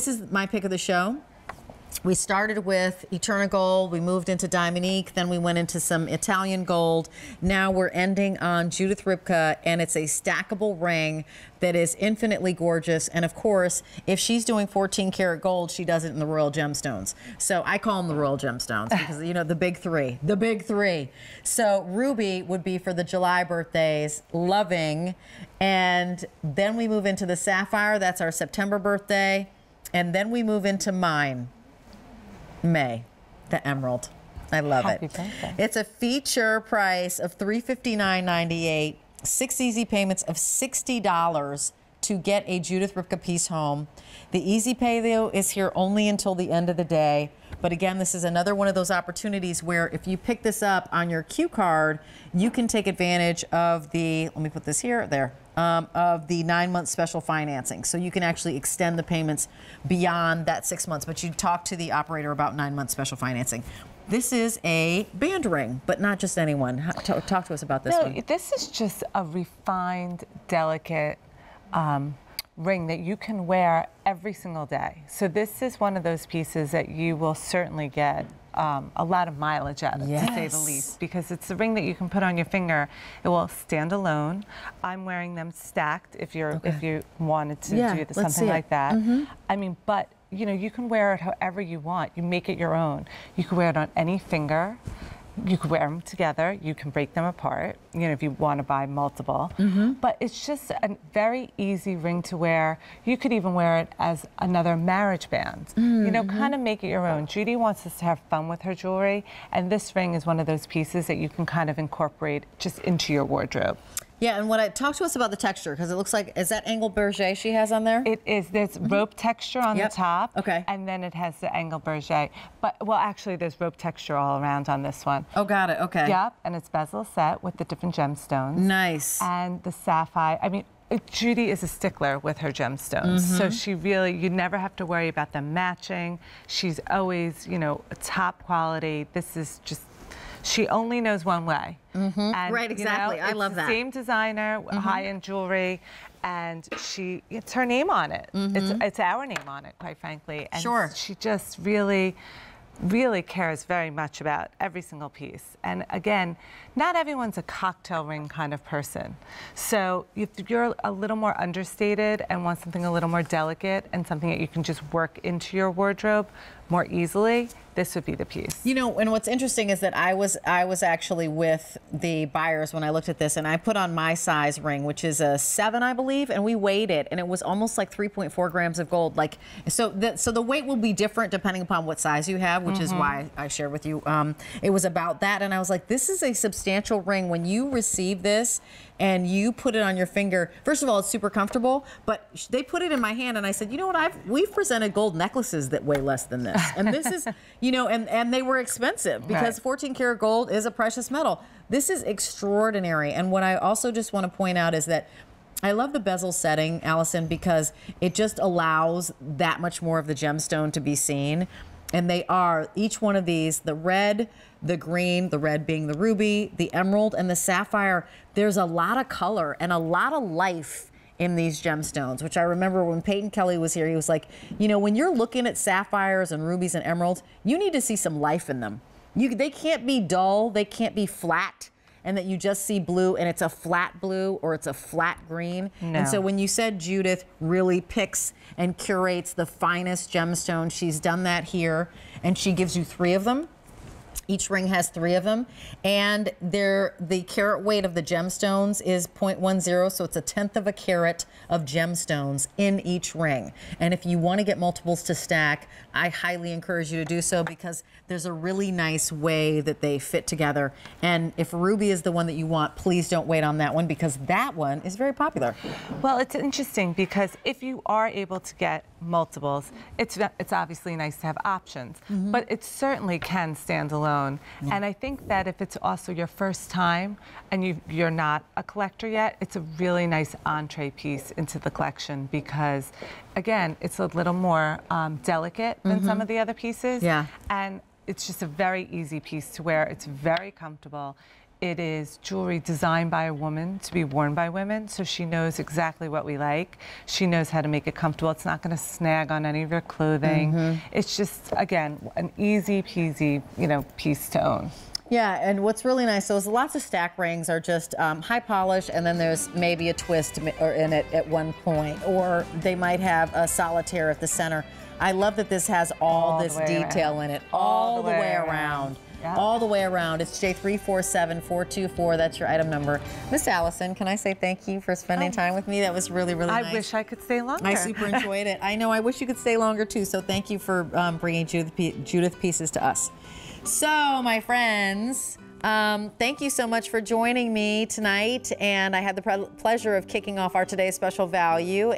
This is my pick of the show. We started with Eterna Gold, we moved into Diamondique, then we went into some Italian gold. Now we're ending on Judith Ripka, and it's a stackable ring that is infinitely gorgeous. And of course, if she's doing 14 karat gold, she does it in the Royal Gemstones. So I call them the Royal Gemstones because, you know, the big three. So Ruby would be for the July birthdays, Loving, and then we move into the Sapphire, that's our September birthday, and then we move into mine. May, the emerald. I love it. Birthday. It's a feature price of $359.98, 6 easy payments of $60 to get a Judith Ripka piece home. The easy pay, though, is here only until the end of the day. But again, this is another one of those opportunities where if you pick this up on your Q card, you can take advantage of the, let me put this here, there, of the 9-month special financing. So you can actually extend the payments beyond that 6 months, but you talk to the operator about 9-month special financing. This is a band ring, but not just anyone. Talk to us about this one. This is just a refined, delicate ring that you can wear every single day. So this is one of those pieces that you will certainly get a lot of mileage out of, to say the least, because it's a ring that you can put on your finger. It will stand alone. I'm wearing them stacked if you're if you wanted to do something like that. I mean, but you know, you can wear it however you want. You make it your own. You can wear it on any finger. You can wear them together. You can break them apart, you know, if you want to buy multiple. But it's just a very easy ring to wear. You could even wear it as another marriage band. You know, kind of make it your own. Judy wants us to have fun with her jewelry, and this ring is one of those pieces that you can kind of incorporate just into your wardrobe. Yeah, and talk to us about the texture, because it looks like, is that angle berger she has on there? It is. There's rope texture on the top. And then it has the angle berger. But, well, actually, there's rope texture all around on this one. Oh, got it. Okay. Yep, and it's bezel set with the different gemstones. Nice. And the sapphire. I mean, Judy is a stickler with her gemstones. So she really, you never have to worry about them matching. She's always, you know, top quality. This is just, she only knows one way. And, right, exactly. You know, I love that. Same designer, high-end jewelry, and it's her name on it. It's our name on it, quite frankly. And she just really cares very much about every single piece. And again, not everyone's a cocktail ring kind of person. So if you're a little more understated and want something a little more delicate and something that you can just work into your wardrobe more easily, this would be the piece. You know, and what's interesting is that I was actually with the buyers when I looked at this, and I put on my size ring, which is a 7, I believe, and we weighed it, and it was almost like 3.4 grams of gold. Like, so the weight will be different depending upon what size you have, which is why I shared with you. It was about that, and I was like, this is a substantial ring. When you receive this and you put it on your finger, first of all, it's super comfortable, but they put it in my hand, and I said, you know what, we've presented gold necklaces that weigh less than this. And this is, you know, and they were expensive because 14 karat gold is a precious metal. This is extraordinary. And what I also just want to point out is that I love the bezel setting, Allison, because it just allows that much more of the gemstone to be seen. And they are, each one of these, the red, the green, the red being the ruby, the emerald, and the sapphire, there's a lot of color and a lot of life in these gemstones, which I remember when Peyton Kelly was here, he was like, you know, when you're looking at sapphires and rubies and emeralds, you need to see some life in them. They can't be dull, they can't be flat, and that you just see blue and it's a flat blue or it's a flat green. And so when you said Judith really picks and curates the finest gemstones, she's done that here, and she gives you 3 of them. Each ring has 3 of them, and the carat weight of the gemstones is 0.10, so it's 1/10 of a carat of gemstones in each ring. And if you want to get multiples to stack, I highly encourage you to do so, because there's a really nice way that they fit together. And if ruby is the one that you want, please don't wait on that one, because that one is very popular. Well, it's interesting because if you are able to get multiples, it's obviously nice to have options, but it certainly can stand alone. And I think that if it's also your first time and you're not a collector yet, it's a really nice entree piece into the collection, because again, it's a little more delicate than some of the other pieces. And it's just a very easy piece to wear. It's very comfortable. It is jewelry designed by a woman to be worn by women, so she knows exactly what we like. She knows how to make it comfortable. It's not going to snag on any of your clothing. It's just, again, an easy peasy, you know, piece to own. Yeah, and what's really nice, so is lots of stack rings are just high polish, and then there's maybe a twist in it at one point, or they might have a solitaire at the center. I love that this has all this detail in it, all the way around. Yep. All the way around. It's J347424. That's your item number. Miss Allison, can I say thank you for spending time with me? That was really, really nice. I wish I could stay longer. I super enjoyed it. I know. I wish you could stay longer too. So thank you for bringing Judith pieces to us. So, my friends, thank you so much for joining me tonight. And I had the pleasure of kicking off our today's special value.